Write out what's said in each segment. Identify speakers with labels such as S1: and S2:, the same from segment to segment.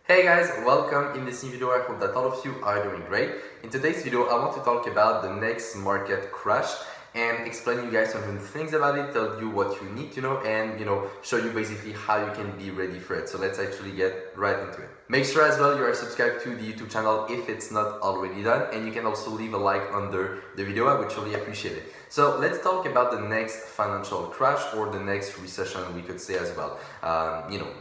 S1: Hey guys, welcome in this new video. I hope that all of you are doing great. In today's video, I want to talk about the next market crash and explain you guys some things about it, tell you what you need to know, and show you basically how you can be ready for it. So let's actually get right into it. Make sure as well you are subscribed to the YouTube channel if it's not already done, and you can also leave a like under the video. I would really appreciate it. So let's talk about the next financial crash or the next recession, we could say as well.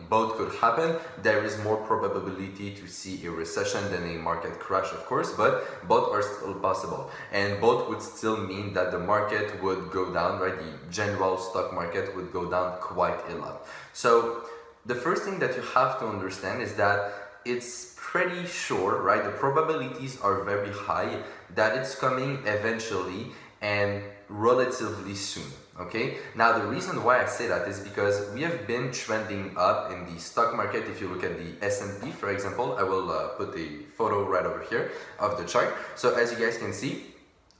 S1: Both could happen. There is more probability to see a recession than a market crash, of course, but both are still possible. And both would still mean that the market would go down, right? The general stock market would go down quite a lot. So the first thing that you have to understand is that it's pretty sure, right? The probabilities are very high that it's coming eventually and relatively soon. Okay, now the reason why I say that is because we have been trending up in the stock market. If you look at the S&P, for example, I will put a photo right over here of the chart. So as you guys can see,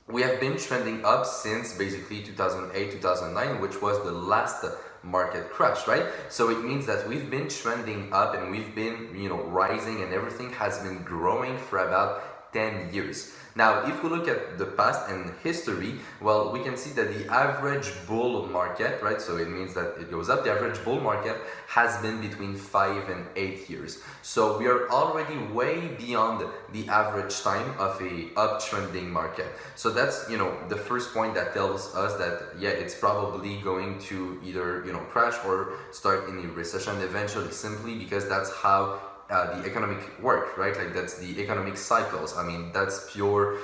S1: we have been trending up since basically 2008, 2009, which was the last market crash, right? So it means that we've been trending up and we've been, rising, and everything has been growing for about 10 years. Now, if we look at the past and history, well, we can see that the average bull market, right? So it means that it goes up. The average bull market has been between 5 and 8 years. So we are already way beyond the average time of a uptrending market. So that's, the first point that tells us that, yeah, it's probably going to either, crash or start in a recession eventually, simply because that's how the economic work, right? Like that's the economic cycles. I mean, that's pure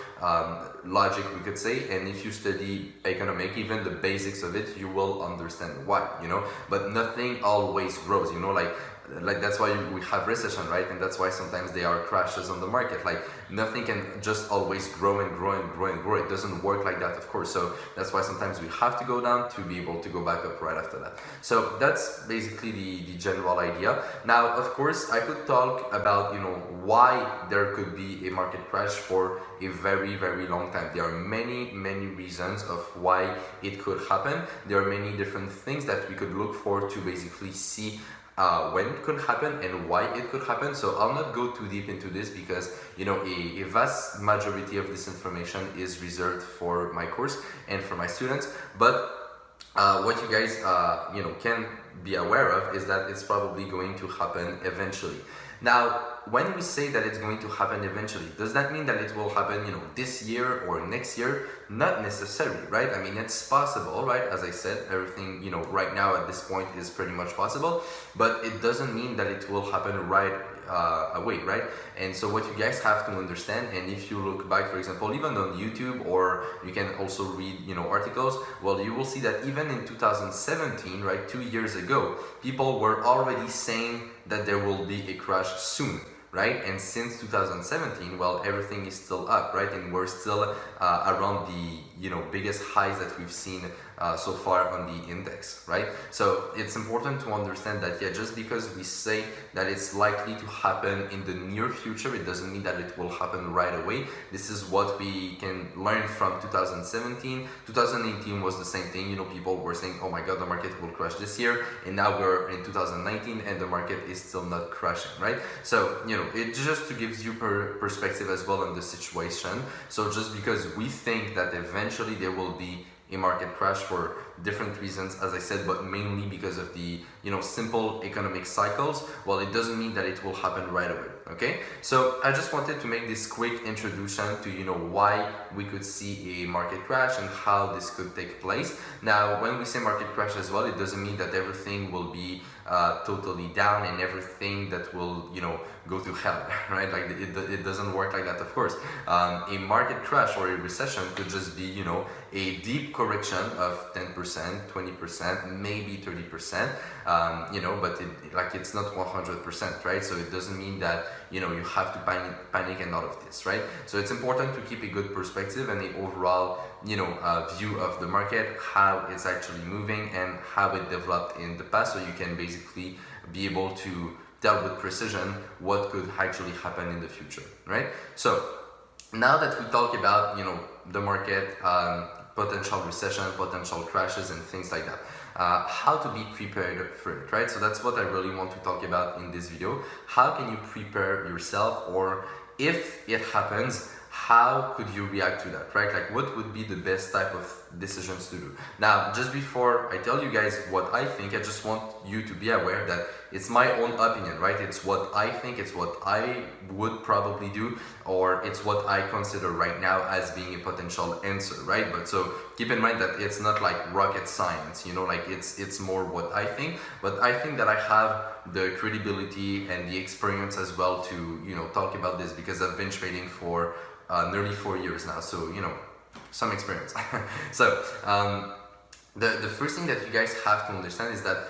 S1: logic, we could say. And if you study economic, even the basics of it, you will understand why, but nothing always grows, like that's why we have recession, right? And that's why sometimes there are crashes on the market. Like nothing can just always grow and grow and grow and grow. It doesn't work like that, of course. So that's why sometimes we have to go down to be able to go back up right after that. So that's basically the general idea. Now, of course, I could talk about, why there could be a market crash for a very, very long time. There are many, many reasons of why it could happen. There are many different things that we could look for to basically see when it could happen and why it could happen. So I'll not go too deep into this because a vast majority of this information is reserved for my course and for my students. But what you guys can be aware of is that it's probably going to happen eventually. Now, when we say that it's going to happen eventually, does that mean that it will happen, this year or next year? Not necessarily, right? I mean, it's possible, right? As I said, everything, right now at this point is pretty much possible, but it doesn't mean that it will happen right away, right? And so what you guys have to understand, and if you look back, for example, even on YouTube, or you can also read, articles, well, you will see that even in 2017, right, 2 years ago, people were already saying that there will be a crash soon, right? And since 2017, well, everything is still up, right? And we're still around the biggest highs that we've seen so far on the index, right? So it's important to understand that, yeah, just because we say that it's likely to happen in the near future, it doesn't mean that it will happen right away. This is what we can learn from 2017. 2018 was the same thing. People were saying, oh my God, the market will crash this year. And now we're in 2019 and the market is still not crashing, right? So, it just gives you perspective as well on the situation. So just because we think that eventually there will be a market crash for different reasons, as I said, but mainly because of the simple economic cycles, well, it doesn't mean that it will happen right away. Okay, so I just wanted to make this quick introduction to why we could see a market crash and how this could take place. Now, when we say market crash as well, it doesn't mean that everything will be totally down and everything that will go to hell, right? Like it doesn't work like that, of course. A market crash or a recession could just be a deep correction of 10%, 20%, maybe 30%, but it's not 100%, right? So it doesn't mean that you have to panic and all of this, right? So it's important to keep a good perspective and the overall view of the market, how it's actually moving and how it developed in the past, so you can basically be able to tell with precision what could actually happen in the future, right? So now that we talk about the market, potential recession, potential crashes and things like that, how to be prepared for it, right? So that's what I really want to talk about in this video. How can you prepare yourself, or if it happens, how could you react to that, right? Like, what would be the best type of decisions to do? Now, just before I tell you guys what I think, I just want you to be aware that it's my own opinion, right? It's what I think, it's what I would probably do, or it's what I consider right now as being a potential answer, right? But so keep in mind that it's not like rocket science, you know, like it's more what I think, but I think that I have the credibility and the experience as well to, you know, talk about this, because I've been trading for nearly 4 years now, so you know, some experience. So the first thing that you guys have to understand is that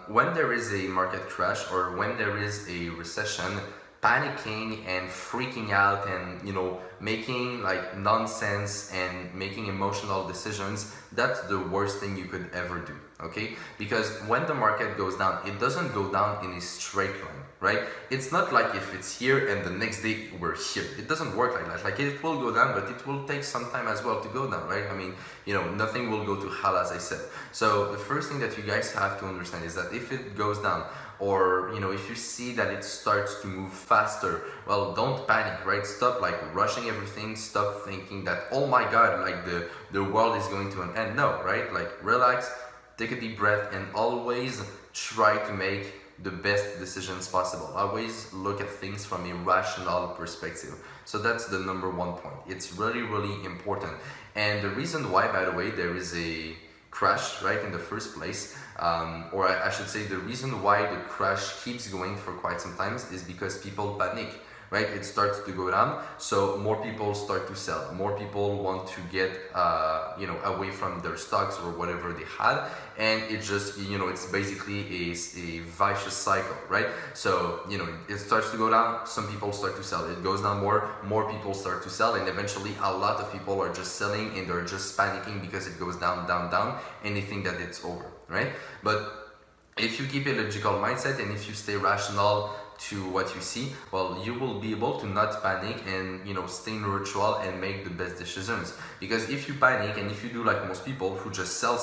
S1: when there is a market crash, or when there is a recession, panicking and freaking out and, you know, making like nonsense and making emotional decisions, that's the worst thing you could ever do, okay? Because when the market goes down, it doesn't go down in a straight line, right? It's not like if it's here and the next day we're here. It doesn't work like that. Like, it will go down, but it will take some time as well to go down, right? I mean, you know, nothing will go to hell, as I said. So the first thing that you guys have to understand is that if it goes down, or, you know, if you see that it starts to move faster, well, don't panic, right? Stop like rushing everything. Stop thinking that, oh my God, like the world is going to an end. No, right? Like, relax, take a deep breath, and always try to make the best decisions possible. Always look at things from a rational perspective. So that's the number one point. It's really, really important. And the reason why, by the way, there is a crash, right, in the first place, or I should say the reason why the crash keeps going for quite some time is because people panic, right? It starts to go down, so more people start to sell. More people want to get, you know, away from their stocks or whatever they had, and it just, you know, it's basically a vicious cycle, right? So, you know, it starts to go down, some people start to sell. It goes down more people start to sell, and eventually a lot of people are just selling, and they're just panicking because it goes down, and they think that it's over, right? But if you keep a logical mindset, and if you stay rational to what you see, well, you will be able to not panic and, you know, stay neutral and make the best decisions. Because if you panic, and if you do like most people who just sell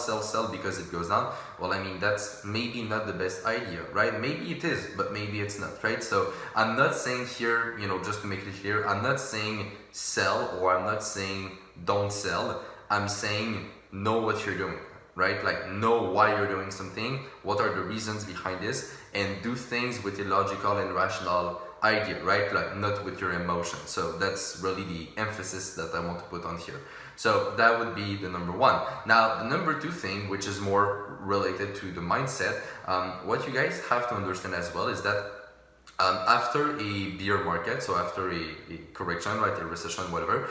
S1: because it goes down, well, I mean, that's maybe not the best idea, right? Maybe it is, but maybe it's not, right? So I'm not saying here, you know, just to make it clear, I'm not saying sell, or I'm not saying don't sell. I'm saying know what you're doing, right? Like, know why you're doing something, what are the reasons behind this, and do things with a logical and rational idea, right? Like, not with your emotions. So that's really the emphasis that I want to put on here. So that would be the number one. Now, the number two thing, which is more related to the mindset, what you guys have to understand as well is that after a bear market, so after a correction, right, a recession, whatever,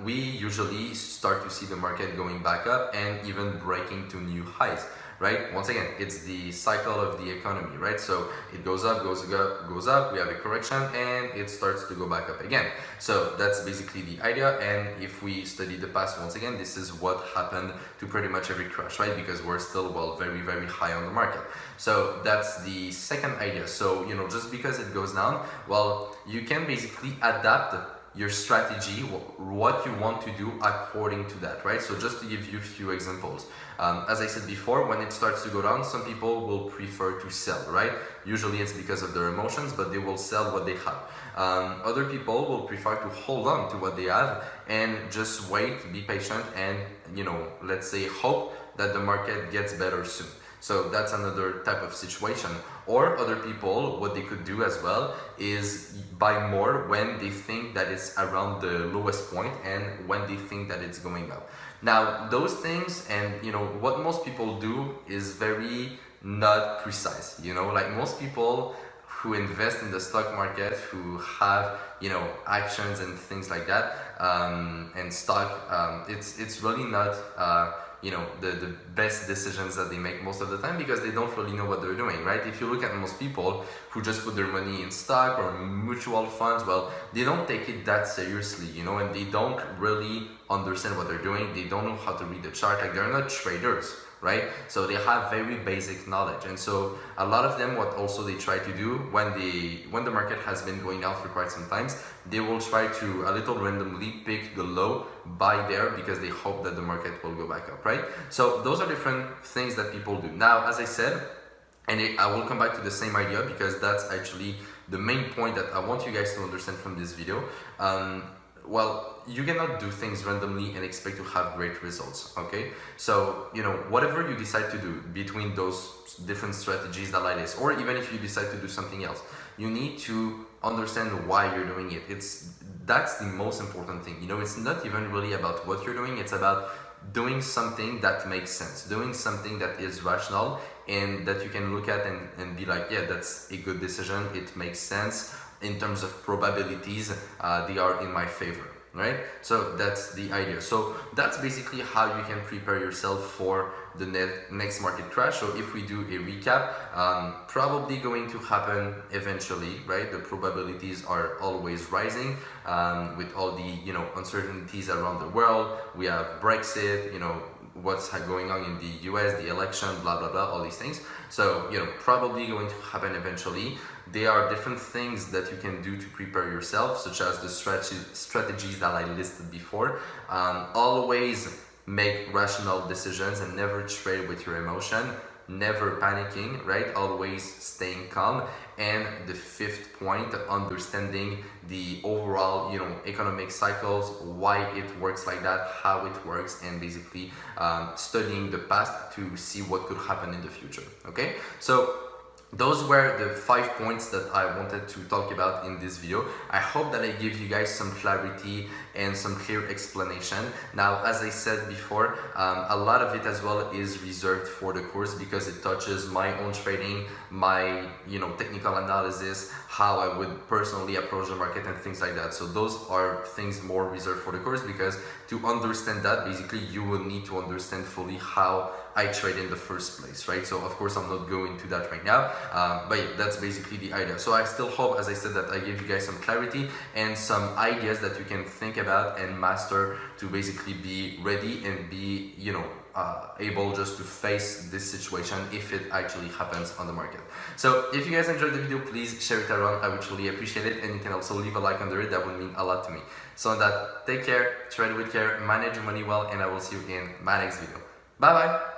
S1: we usually start to see the market going back up and even breaking to new highs, right? Once again, it's the cycle of the economy, right? So it goes up, goes up, we have a correction, and it starts to go back up again. So that's basically the idea. And if we study the past, once again, this is what happened to pretty much every crash, right? Because we're still, well, very, very high on the market. So that's the second idea. So, you know, just because it goes down, well, you can basically adapt your strategy, what you want to do according to that, right? So just to give you a few examples, as I said before, when it starts to go down, some people will prefer to sell, right? Usually it's because of their emotions, but they will sell what they have. Other people will prefer to hold on to what they have and just wait, be patient, and, you know, let's say hope that the market gets better soon. So that's another type of situation. Or other people, what they could do as well is buy more when they think that it's around the lowest point and when they think that it's going up. Now, those things, and, you know, what most people do is very not precise. You know, like most people who invest in the stock market, who have, you know, actions and things like that, and stock, it's really not, you know, the best decisions that they make most of the time, because they don't really know what they're doing, right? If you look at most people who just put their money in stock or mutual funds, well, they don't take it that seriously, you know, and they don't really understand what they're doing. They don't know how to read the chart. Like, they're not traders, right? So they have very basic knowledge, and so a lot of them, what also they try to do when the market has been going down for quite some times, they will try to a little randomly pick the low, buy there, because they hope that the market will go back up, right? So those are different things that people do. Now, as I said, and I will come back to the same idea because that's actually the main point that I want you guys to understand from this video. Well, you cannot do things randomly and expect to have great results, okay? So, you know, whatever you decide to do between those different strategies that I list, or even if you decide to do something else, you need to understand why you're doing it. That's the most important thing. You know, it's not even really about what you're doing, it's about doing something that makes sense, doing something that is rational and that you can look at and be like, yeah, that's a good decision, it makes sense. In terms of probabilities, they are in my favor, right? So that's the idea. So that's basically how you can prepare yourself for the next market crash. So if we do a recap, probably going to happen eventually, right? The probabilities are always rising with all the, you know, uncertainties around the world. We have Brexit, you know, what's going on in the US, the election, blah, blah, blah, all these things. So, you know, probably going to happen eventually. There are different things that you can do to prepare yourself, such as the strategies that I listed before. Always make rational decisions and never trade with your emotion. Never panicking, right? Always staying calm. And the fifth point, understanding the overall, you know, economic cycles, why it works like that, how it works, and basically studying the past to see what could happen in the future. Okay, so those were the 5 points that I wanted to talk about in this video. I hope that I give you guys some clarity and some clear explanation. Now, as I said before, a lot of it as well is reserved for the course because it touches my own trading, my, you know, technical analysis, how I would personally approach the market and things like that. So those are things more reserved for the course, because to understand that, basically you will need to understand fully how I trade in the first place, right? So of course I'm not going to that right now, but yeah, that's basically the idea. So I still hope, as I said, that I gave you guys some clarity and some ideas that you can think about and master to basically be ready and be, you know, able just to face this situation if it actually happens on the market. So if you guys enjoyed the video, please share it around. I would truly appreciate it, and you can also leave a like under it. That would mean a lot to me. So on that, take care, trade with care, manage your money well, and I will see you in my next video. Bye bye.